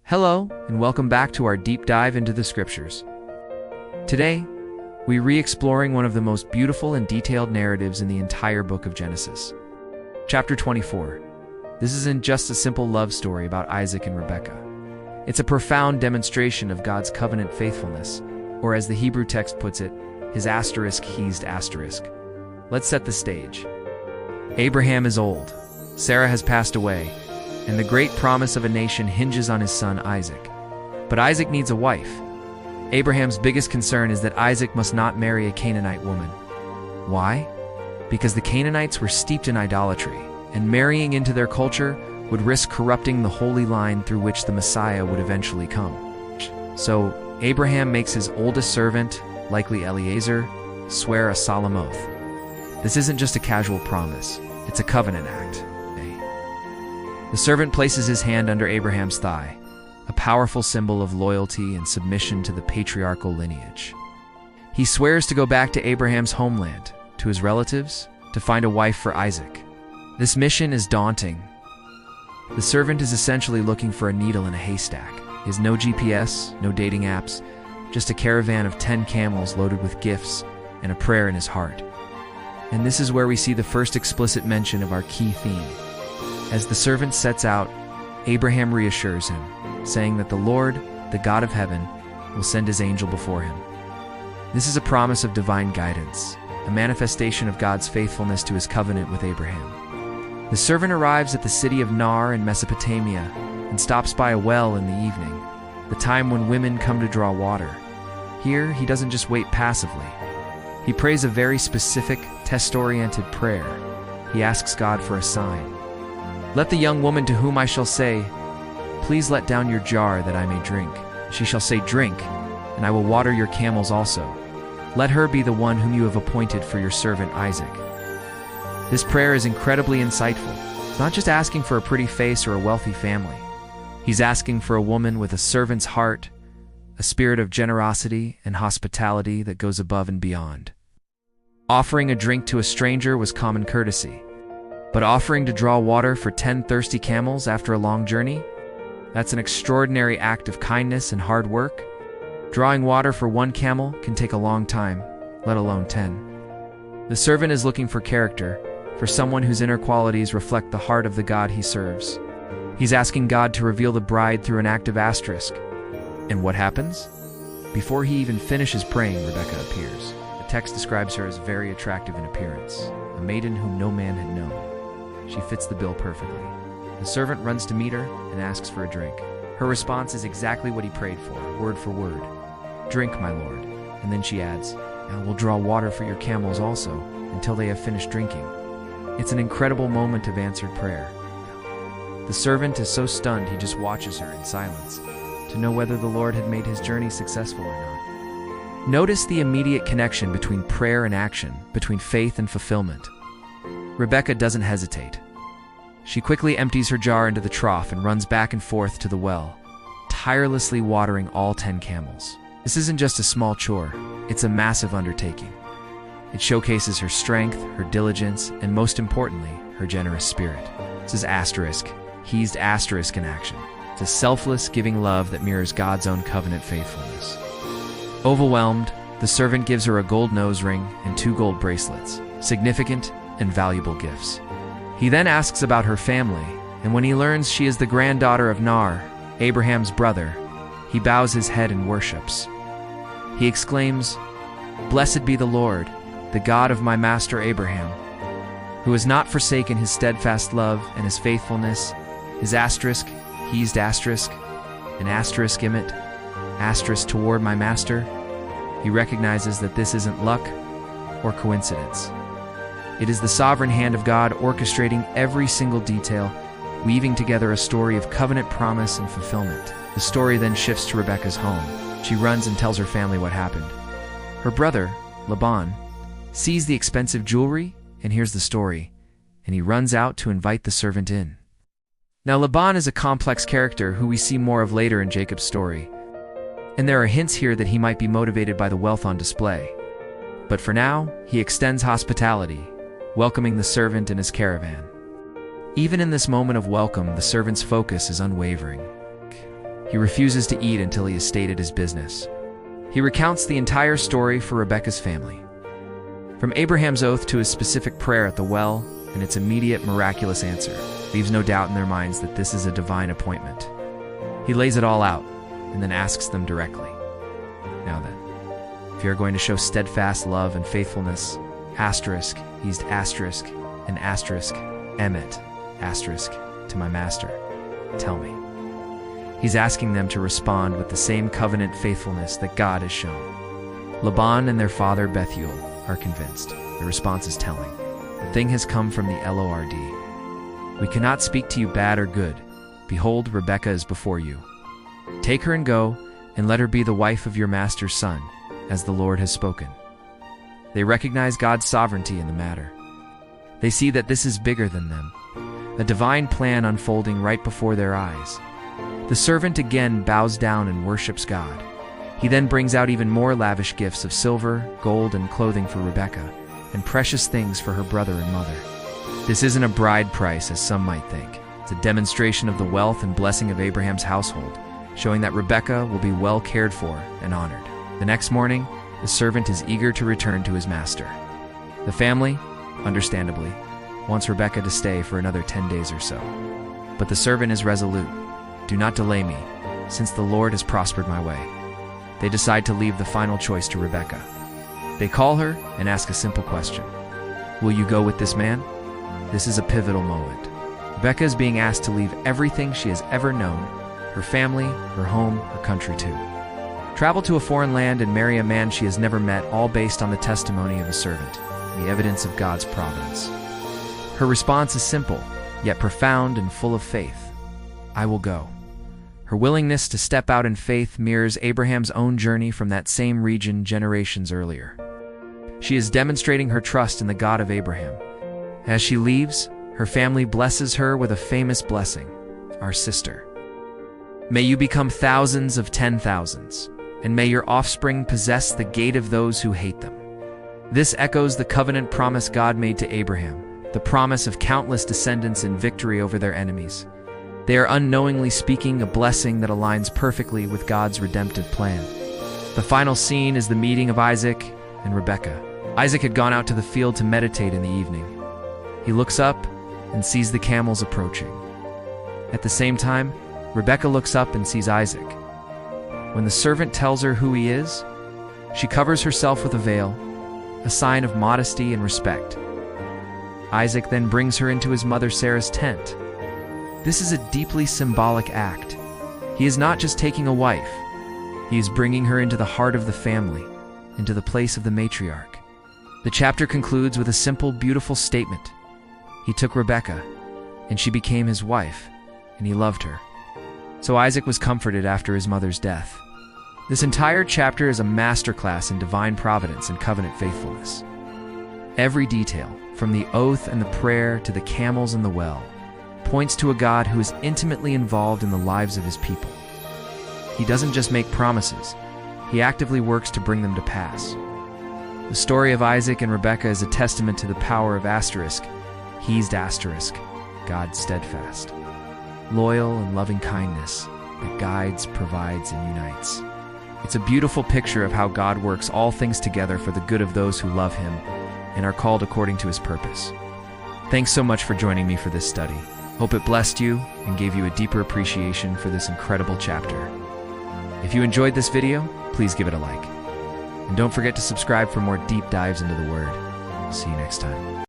Hello, and welcome back to our deep dive into the scriptures. Today, we're re-exploring one of the most beautiful and detailed narratives in the entire book of Genesis. Chapter 24. This isn't just a simple love story about Isaac and Rebekah. It's a profound demonstration of God's covenant faithfulness, or as the Hebrew text puts it, his Hesed asterisk. Let's set the stage. Abraham is old, Sarah has passed away, and the great promise of a nation hinges on his son Isaac. But Isaac needs a wife. Abraham's biggest concern is that Isaac must not marry a Canaanite woman. Why? Because the Canaanites were steeped in idolatry, and marrying into their culture would risk corrupting the holy line through which the Messiah would eventually come. So, Abraham makes his oldest servant, likely Eliezer, swear a solemn oath. This isn't just a casual promise, it's a covenant act. The servant places his hand under Abraham's thigh, a powerful symbol of loyalty and submission to the patriarchal lineage. He swears to go back to Abraham's homeland, to his relatives, to find a wife for Isaac. This mission is daunting. The servant is essentially looking for a needle in a haystack. He has no GPS, no dating apps, just a caravan of 10 camels loaded with gifts and a prayer in his heart. And this is where we see the first explicit mention of our key theme. As the servant sets out, Abraham reassures him, saying that the Lord, the God of heaven, will send his angel before him. This is a promise of divine guidance, a manifestation of God's faithfulness to his covenant with Abraham. The servant arrives at the city of Nar in Mesopotamia and stops by a well in the evening, the time when women come to draw water. Here, he doesn't just wait passively. He prays a very specific, test-oriented prayer. He asks God for a sign. Let the young woman to whom I shall say, "Please let down your jar that I may drink." She shall say, "Drink, and I will water your camels also." Let her be the one whom you have appointed for your servant Isaac. This prayer is incredibly insightful. It's not just asking for a pretty face or a wealthy family. He's asking for a woman with a servant's heart, a spirit of generosity and hospitality that goes above and beyond. Offering a drink to a stranger was common courtesy. But offering to draw water for 10 thirsty camels after a long journey? That's an extraordinary act of kindness and hard work. Drawing water for 1 camel can take a long time, let alone 10. The servant is looking for character, for someone whose inner qualities reflect the heart of the God he serves. He's asking God to reveal the bride through an act of asterisk. And what happens? Before he even finishes praying, Rebekah appears. The text describes her as very attractive in appearance, a maiden whom no man had known. She fits the bill perfectly. The servant runs to meet her and asks for a drink. Her response is exactly what he prayed for, word for word. "Drink, my lord." And then she adds, "I will draw water for your camels also, until they have finished drinking." It's an incredible moment of answered prayer. The servant is so stunned he just watches her in silence, to know whether the Lord had made his journey successful or not. Notice the immediate connection between prayer and action, between faith and fulfillment. Rebekah doesn't hesitate. She quickly empties her jar into the trough and runs back and forth to the well, tirelessly watering all 10 camels. This isn't just a small chore, it's a massive undertaking. It showcases her strength, her diligence, and most importantly, her generous spirit. This is Hesed asterisk in action. It's a selfless, giving love that mirrors God's own covenant faithfulness. Overwhelmed, the servant gives her a gold nose ring and 2 gold bracelets, significant and valuable gifts. He then asks about her family, and when he learns she is the granddaughter of Nar, Abraham's brother, he bows his head and worships. He exclaims, "Blessed be the Lord, the God of my master Abraham, who has not forsaken his steadfast love and his faithfulness, his asterisk, Hesed asterisk, an asterisk emit, asterisk toward my master." He recognizes that this isn't luck or coincidence. It is the sovereign hand of God orchestrating every single detail, weaving together a story of covenant promise and fulfillment. The story then shifts to Rebekah's home. She runs and tells her family what happened. Her brother, Laban, sees the expensive jewelry and hears the story, and he runs out to invite the servant in. Now, Laban is a complex character who we see more of later in Jacob's story, and there are hints here that he might be motivated by the wealth on display. But for now, he extends hospitality, welcoming the servant and his caravan. Even in this moment of welcome, the servant's focus is unwavering. He refuses to eat until he has stated his business. He recounts the entire story for Rebekah's family. From Abraham's oath to his specific prayer at the well and its immediate miraculous answer, leaves no doubt in their minds that this is a divine appointment. He lays it all out and then asks them directly. Now then, if you are going to show steadfast love and faithfulness, asterisk, he's asterisk, and asterisk, emet, asterisk, to my master, tell me. He's asking them to respond with the same covenant faithfulness that God has shown. Laban and their father Bethuel are convinced. The response is telling. The thing has come from the Lord. We cannot speak to you bad or good. Behold, Rebekah is before you. Take her and go, and let her be the wife of your master's son, as the Lord has spoken. They recognize God's sovereignty in the matter. They see that this is bigger than them, a divine plan unfolding right before their eyes. The servant again bows down and worships God. He then brings out even more lavish gifts of silver, gold, and clothing for Rebekah, and precious things for her brother and mother. This isn't a bride price, as some might think. It's a demonstration of the wealth and blessing of Abraham's household, showing that Rebekah will be well cared for and honored. The next morning, the servant is eager to return to his master. The family, understandably, wants Rebekah to stay for another 10 days or so. But the servant is resolute. Do not delay me, since the Lord has prospered my way. They decide to leave the final choice to Rebekah. They call her and ask a simple question. Will you go with this man? This is a pivotal moment. Rebekah is being asked to leave everything she has ever known, her family, her home, her country too. Travel to a foreign land and marry a man she has never met, all based on the testimony of a servant, the evidence of God's providence. Her response is simple, yet profound and full of faith. I will go. Her willingness to step out in faith mirrors Abraham's own journey from that same region generations earlier. She is demonstrating her trust in the God of Abraham. As she leaves, her family blesses her with a famous blessing, our sister. May you become thousands of 10,000s, and may your offspring possess the gate of those who hate them. This echoes the covenant promise God made to Abraham, the promise of countless descendants in victory over their enemies. They are unknowingly speaking a blessing that aligns perfectly with God's redemptive plan. The final scene is the meeting of Isaac and Rebekah. Isaac had gone out to the field to meditate in the evening. He looks up and sees the camels approaching. At the same time, Rebekah looks up and sees Isaac. When the servant tells her who he is, she covers herself with a veil, a sign of modesty and respect. Isaac then brings her into his mother Sarah's tent. This is a deeply symbolic act. He is not just taking a wife. He is bringing her into the heart of the family, into the place of the matriarch. The chapter concludes with a simple, beautiful statement. He took Rebekah, and she became his wife, and he loved her. So Isaac was comforted after his mother's death. This entire chapter is a masterclass in divine providence and covenant faithfulness. Every detail, from the oath and the prayer to the camels and the well, points to a God who is intimately involved in the lives of his people. He doesn't just make promises, he actively works to bring them to pass. The story of Isaac and Rebekah is a testament to the power of asterisk, he's asterisk, God's steadfast, loyal and loving kindness that guides, provides, and unites. It's a beautiful picture of how God works all things together for the good of those who love him and are called according to his purpose. Thanks so much for joining me for this study. Hope it blessed you and gave you a deeper appreciation for this incredible chapter. If you enjoyed this video, please give it a like. And don't forget to subscribe for more deep dives into the Word. See you next time.